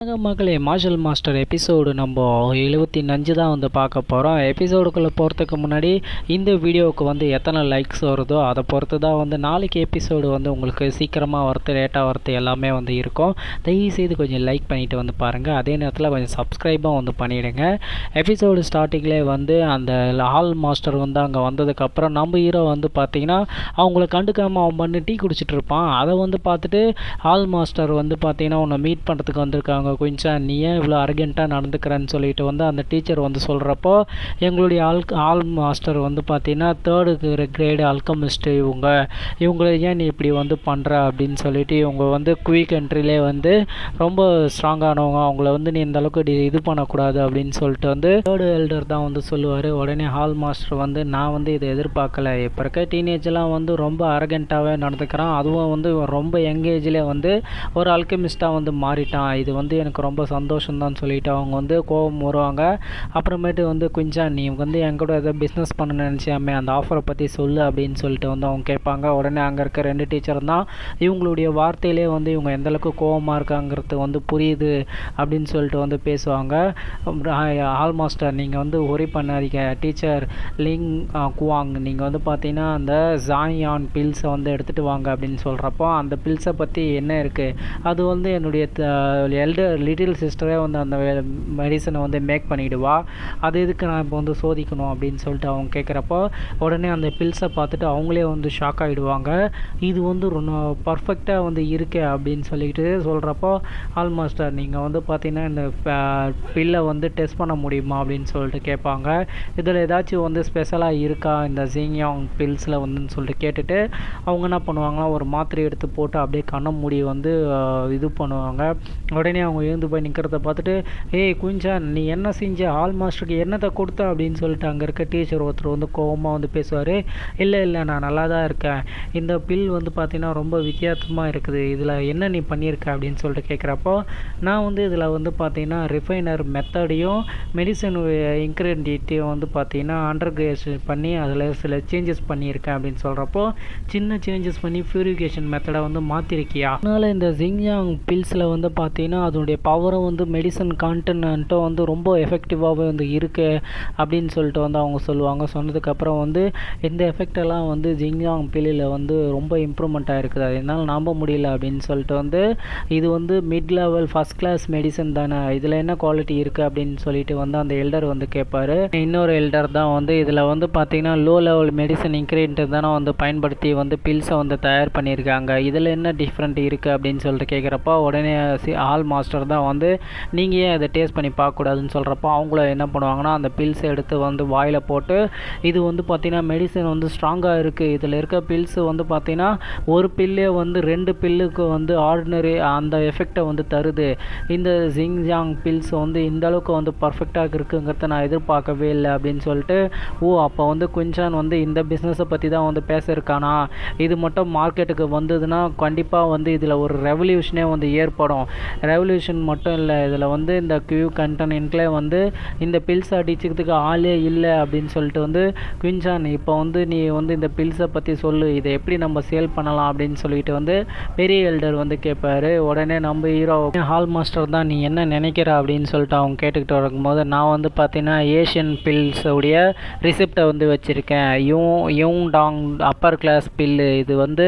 மக்களே, marshal master episode நம்ம 75 தான் வந்து பார்க்க போகிறோம். எபிசோடுக்குள்ளே போகிறதுக்கு முன்னாடி இந்த வீடியோவுக்கு வந்து எத்தனை லைக்ஸ் வருதோ அதை பொறுத்து தான் வந்து நாளைக்கு எபிசோடு வந்து உங்களுக்கு சீக்கிரமாக வரது லேட்டாக வரது எல்லாமே வந்து இருக்கும். தயவுசெய்து கொஞ்சம் லைக் பண்ணிவிட்டு வந்து பாருங்கள். அதே நேரத்தில் கொஞ்சம் சப்ஸ்கிரைபாக வந்து பண்ணிவிடுங்க. எபிசோடு ஸ்டார்டிங்லேயே வந்து அந்த ஹால் மாஸ்டர் வந்து அங்கே வந்ததுக்கப்புறம் நம்ம ஹீரோ வந்து பார்த்திங்கன்னா அவங்கள கண்டுக்காமல் அவன் பண்ணி டீ குடிச்சிட்டு இருப்பான். அதை வந்து பார்த்துட்டு ஹால் மாஸ்டர் வந்து பார்த்திங்கன்னா உன்னை மீட் பண்ணுறதுக்கு வந்திருக்காங்க. கொஞ்சம் நீ ஏன் இவ்வளோ அர்ஜென்ட்டாக நடந்துக்கிறேன்னு சொல்லிட்டு வந்து அந்த டீச்சர் வந்து சொல்கிறப்போ எங்களுடைய ஆல் மாஸ்டர் வந்து பார்த்தீங்கன்னா 3rd கிரேடு அல்கமிஸ்ட்டு இவங்களை ஏன் நீ இப்படி வந்து பண்ணுற அப்படின்னு சொல்லிட்டு இவங்க வந்து குயிக் என்ட்ரிலே வந்து ரொம்ப ஸ்ட்ராங்கானவங்க, அவங்கள வந்து நீ இந்த அளவுக்கு இது பண்ணக்கூடாது அப்படின்னு சொல்லிட்டு வந்து 3rd எல்டர் தான் வந்து சொல்லுவார். உடனே ஹால் மாஸ்டர் வந்து நான் வந்து இதை எதிர்பார்க்கல, இப்போ இருக்க டீனேஜெலாம் வந்து ரொம்ப அரகெண்ட்டாகவே நடந்துக்கிறான், அதுவும் வந்து ரொம்ப யங்கேஜில் வந்து ஒரு அல்கமிஸ்ட்டாக வந்து மாறிட்டான், இது வந்து எனக்கு ரொம்ப சந்தோஷம்தான் சொல்லிட்டு அவங்க வந்து கோபம் வருவாங்க. அப்புறமேட்டு வந்து கொஞ்சம் நீ வந்து என் கூட ஏதோ பிஸ்னஸ் பண்ண நினச்சியாமே அந்த ஆஃபரை பற்றி சொல்லு அப்படின்னு சொல்லிட்டு வந்து அவங்க கேட்பாங்க. உடனே அங்கே இருக்க 2 டீச்சரும் தான் இவங்களுடைய வார்த்தையிலே வந்து இவங்க எந்தளவுக்கு கோபமாக இருக்காங்கிறது வந்து புரியுது அப்படின்னு சொல்லிட்டு வந்து பேசுவாங்க. ஆல் மாஸ்டர் நீங்கள் வந்து ஒரி பண்ணாதீங்க, டீச்சர் லிங் குவாங் நீங்கள் வந்து பார்த்தீங்கன்னா அந்த ஜாயான் பில்ஸை வந்து எடுத்துகிட்டு வாங்க அப்படின்னு சொல்கிறப்போ அந்த பில்ஸை பற்றி என்ன இருக்குது, அது வந்து என்னுடைய லிட்டில் சிஸ்டரே வந்து அந்த மெடிசனை வந்து மேக் பண்ணிவிடுவா, அது எதுக்கு நான் இப்போ வந்து சோதிக்கணும் அப்படின்னு சொல்லிட்டு அவங்க கேட்குறப்போ உடனே அந்த பில்ஸை பார்த்துட்டு அவங்களே வந்து ஷாக் ஆகிடுவாங்க. இது வந்து பர்ஃபெக்டாக வந்து இருக்கே அப்படின்னு சொல்லிட்டு சொல்கிறப்போ ஆல் மாஸ்டர் நீங்கள் வந்து பார்த்தீங்கன்னா இந்த பில்லை வந்து டெஸ்ட் பண்ண முடியுமா அப்படின்னு சொல்லிட்டு கேட்பாங்க. இதில் ஏதாச்சும் வந்து ஸ்பெஷலாக இருக்கா இந்த ஜிங்யாங் பில்ஸில் வந்துன்னு சொல்லிட்டு கேட்டுட்டு அவங்க என்ன பண்ணுவாங்கன்னா ஒரு மாத்திரை எடுத்து போட்டு அப்படியே கண்ண மூடி வந்து இது பண்ணுவாங்க. உடனே அவங்க எழுந்து போய் நிற்கிறத பார்த்துட்டு ஏய் குஞ்சான் நீ என்ன செஞ்ச, ஆல் மாஸ்டருக்கு என்னத்தை கொடுத்த அப்படின்னு சொல்லிட்டு அங்கே இருக்க டீச்சர் ஒருத்தர் வந்து கோபமாக வந்து பேசுவார். இல்லை நான் நல்லா தான் இருக்கேன், இந்த பில் வந்து பார்த்தீங்கன்னா ரொம்ப வித்தியாசமாக இருக்குது, இதில் என்ன நீ பண்ணியிருக்க அப்படின்னு சொல்லிட்டு கேட்குறப்போ நான் வந்து இதில் வந்து பார்த்தீங்கன்னா ரிஃபைனர் மெத்தடையும் மெடிசன் இன்க்ரீடியண்ட்டையும் வந்து பார்த்தீங்கன்னா அண்டர்கிரேஷன் பண்ணி அதில் சில சேஞ்சஸ் பண்ணியிருக்கேன் அப்படின்னு சொல்கிறப்போ சின்ன சேஞ்சஸ் பண்ணி பியூரிஃபிகேஷன் மெத்தடை வந்து மாற்றிருக்கியா, அதனால் இந்த ஜிங்யாங் பில்ஸில் வந்து பார்த்தீங்கன்னா அதனுடைய பவரும் வந்து மெடிசன் கான்டென்ட்டும் வந்து ரொம்ப எஃபெக்டிவாகவே வந்து இருக்குது அப்படின்னு சொல்லிட்டு வந்து அவங்க சொல்லுவாங்க. சொன்னதுக்கப்புறம் வந்து இந்த எஃபெக்டெல்லாம் வந்து ஜிங்யாங் பில்லில் வந்து ரொம்ப இம்ப்ரூவ்மெண்ட் ஆகிருக்குது, அது என்னால் நம்ப முடியல அப்படின்னு சொல்லிட்டு வந்து இது வந்து mid level first class medicine தானே, இதில் என்ன குவாலிட்டி இருக்குது அப்படின்னு சொல்லிட்டு வந்து அந்த எல்டர் வந்து கேட்பார். இன்னொரு எல்டர் தான் வந்து இதில் வந்து பார்த்திங்கன்னா லோ லெவல் மெடிசன் இன்க்ரீடியன்ட் தானே வந்து பயன்படுத்தி வந்து பில்ஸை வந்து தயார் பண்ணியிருக்காங்க, இதில் என்ன டிஃப்ரெண்ட் இருக்குது அப்படின்னு சொல்லிட்டு கேட்குறப்போ உடனே ஆல் மாஸ்டர் தான் வந்து நீங்கள் ஏன் அதை டேஸ்ட் பண்ணி பார்க்கக்கூடாதுன்னு சொல்கிறப்போ அவங்கள என்ன பண்ணுவாங்கன்னா அந்த பில்ஸை எடுத்து வந்து வாயில் போட்டு இது வந்து பார்த்திங்கன்னா மெடிசன் வந்து ஸ்ட்ராங்காக இருக்குது, இதில் இருக்க பில்ஸ் வந்து பார்த்திங்கன்னா ஒரு பில்லே வந்து 2 பில்லுக்கு வந்து ஆர்டினரி அந்த எஃபெக்டை வந்து தருது, இந்த ஜிங்யாங் பில்ஸ் வந்து இந்த அளவுக்கு வந்து பர்ஃபெக்டாக இருக்குங்கிறத நான் எதிர்பார்க்கவே இல்லை அப்படின்னு சொல்லிட்டு அப்போ வந்து குஞ்சான் வந்து இந்த பிஸ்னஸை பற்றி தான் வந்து பேசியிருக்கானா, இது மட்டும் மார்க்கெட்டுக்கு வந்ததுன்னா கண்டிப்பாக வந்து இதில் ஒரு ரெவல்யூஷனே வந்து ஏற்படும், ரெவல்யூஷன் மட்டும் இல்லை இதில் வந்து இந்த கியூ கண்டென்ட்லே வந்து இந்த பில்ஸ் அடிச்சுக்கிறதுக்கு ஆளே இல்லை அப்படின்னு சொல்லிட்டு வந்து குயின்சான் இப்போ வந்து நீ வந்து இந்த பில்ஸை பற்றி சொல்லு, இதை எப்படி நம்ம சேல் பண்ணலாம் அப்படின்னு சொல்லிட்டு வந்து பெரிய எல்டர் வந்து கேட்பாரு. உடனே நம்ம ஹீரோ ஹால் மாஸ்டர் தான் நீ என்ன நினைக்கிற அப்படின்னு சொல்லிட்டு அவங்க கேட்டுக்கிட்டு இருக்கும்போது நான் வந்து பார்த்தீங்கன்னா ஏஷியன் பில்ஸ் உடைய ரிசிப்டை வந்து வச்சுருக்கேன், யூங் டாங் அப்பர் கிளாஸ் பில்லு, இது வந்து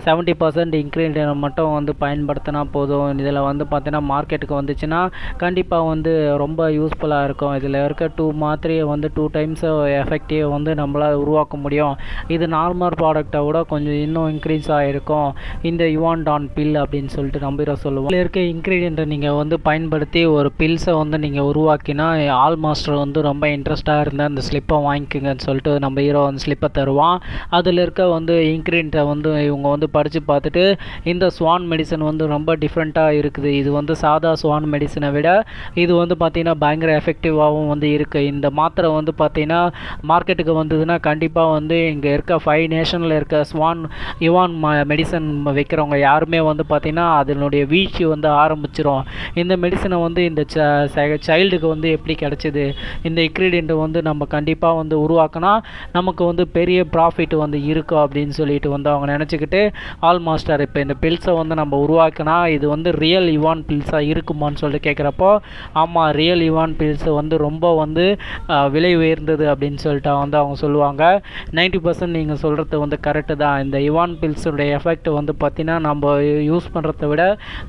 70% இன்க்ரீடியன்ட் மட்டும் வந்து பயன்படுத்தினா போதும், இதில் வந்து பார்த்தீங்கன்னா மார்க்கெட்டுக்கு வந்துச்சுன்னா கண்டிப்பாக வந்து ரொம்ப யூஸ்ஃபுல்லாக இருக்கும், இதில் இருக்க 2 மாத்திரையை வந்து 2 டைம்ஸ் எஃபெக்டிவ் வந்து நம்மளால் உருவாக்க முடியும், இது நார்மல் ப்ராடக்டை விட கொஞ்சம் இன்னும் இன்க்ரீஸ் ஆகிருக்கும் இந்த யுவான் டான் பில் அப்படின்னு சொல்லிட்டு நம்பிட சொல்லுவோம். இதில் இருக்க இன்க்ரீடியண்ட்டை நீங்கள் வந்து பயன்படுத்தி ஒரு பில்ஸை வந்து நீங்கள் உருவாக்கினா ஆல் மாஸ்டர் வந்து ரொம்ப இன்ட்ரெஸ்டாக இருந்தால் அந்த ஸ்லிப்பை வாங்கிக்கோங்கன்னு சொல்லிட்டு நம்ம ஹீரோ வந்து ஸ்லிப்பை தருவான். அதில் இருக்க வந்து இன்க்ரீடியண்ட்டை வந்து இவங்க வந்து படித்து பார்த்துட்டு இந்த ஸ்வான் மெடிசன் வந்து ரொம்ப டிஃப்ரெண்ட்டாக இருக்குது, இது வந்து சாதா ஸ்வான் மெடிசனை விட இது வந்து பார்த்திங்கன்னா பயங்கர எஃபெக்டிவாகவும் வந்து இருக்குது, இந்த மாத்திரை வந்து பார்த்திங்கன்னா மார்க்கெட்டுக்கு வந்ததுன்னா கண்டிப்பாக வந்து இங்கே இருக்க 5 நேஷனில் இருக்க யுவான் மெடிசன் வைக்கிறவங்க யாருமே வந்து பார்த்திங்கன்னா அதனுடைய வீழ்ச்சி வந்து ஆரம்பிச்சிடும், இந்த மெடிசனை வந்து இந்த சைல்டுக்கு வந்து எப்படி கிடச்சிது, இந்த இன்க்ரீடியண்ட்டை வந்து நம்ம கண்டிப்பாக வந்து உருவாக்கினா நமக்கு வந்து பெரிய ப்ராஃபிட் வந்து இருக்கும் அப்படின்னு சொல்லிட்டு வந்து அவங்க நினச்சிக்கிட்டு ஆல் மாஸ்டர் இப்போ இந்த பில்ஸை வந்து நம்ம உருவாக்கினா இது வந்து ரியல் யுவான் பில்ஸாக மாத்திரை இருக்குமான்னு சொல்லிட்டு கேட்குறப்போ, ஆமாம் ரியல் இவான் பில்ஸ் வந்து ரொம்ப வந்து விலை உயர்ந்தது அப்படின்னு சொல்லிட்டு வந்து அவங்க சொல்லுவாங்க. 90% நீங்கள் சொல்கிறது வந்து கரெக்டு தான். இந்த இவான் பில்ஸுடைய எஃபெக்ட் வந்து பார்த்திங்கன்னா நம்ம யூஸ் பண்ணுறத விட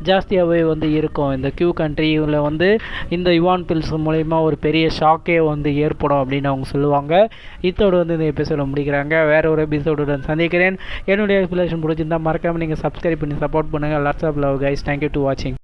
ஜாஸ்தியாகவே வந்து இருக்கும். இந்த கியூ கண்ட்ரியில் வந்து இந்த இவான் பில்ஸ் மூலயமா ஒரு பெரிய ஷாக்கே வந்து ஏற்படும் அப்படின்னு அவங்க சொல்லுவாங்க. இதோடு வந்து இந்த எபிசோட முடிக்கிறாங்க. வேறு ஒரு எபிசோடுடன் சந்திக்கிறேன். என்னுடைய எக்ஸ்பிளேஷன் பிடிச்சிருந்தால் மறக்காமல் நீங்கள் சப்ஸ்கிரைப் பண்ணி சப்போர்ட் பண்ணுங்கள். Lots of love guys. Thank you to வாட்சிங்.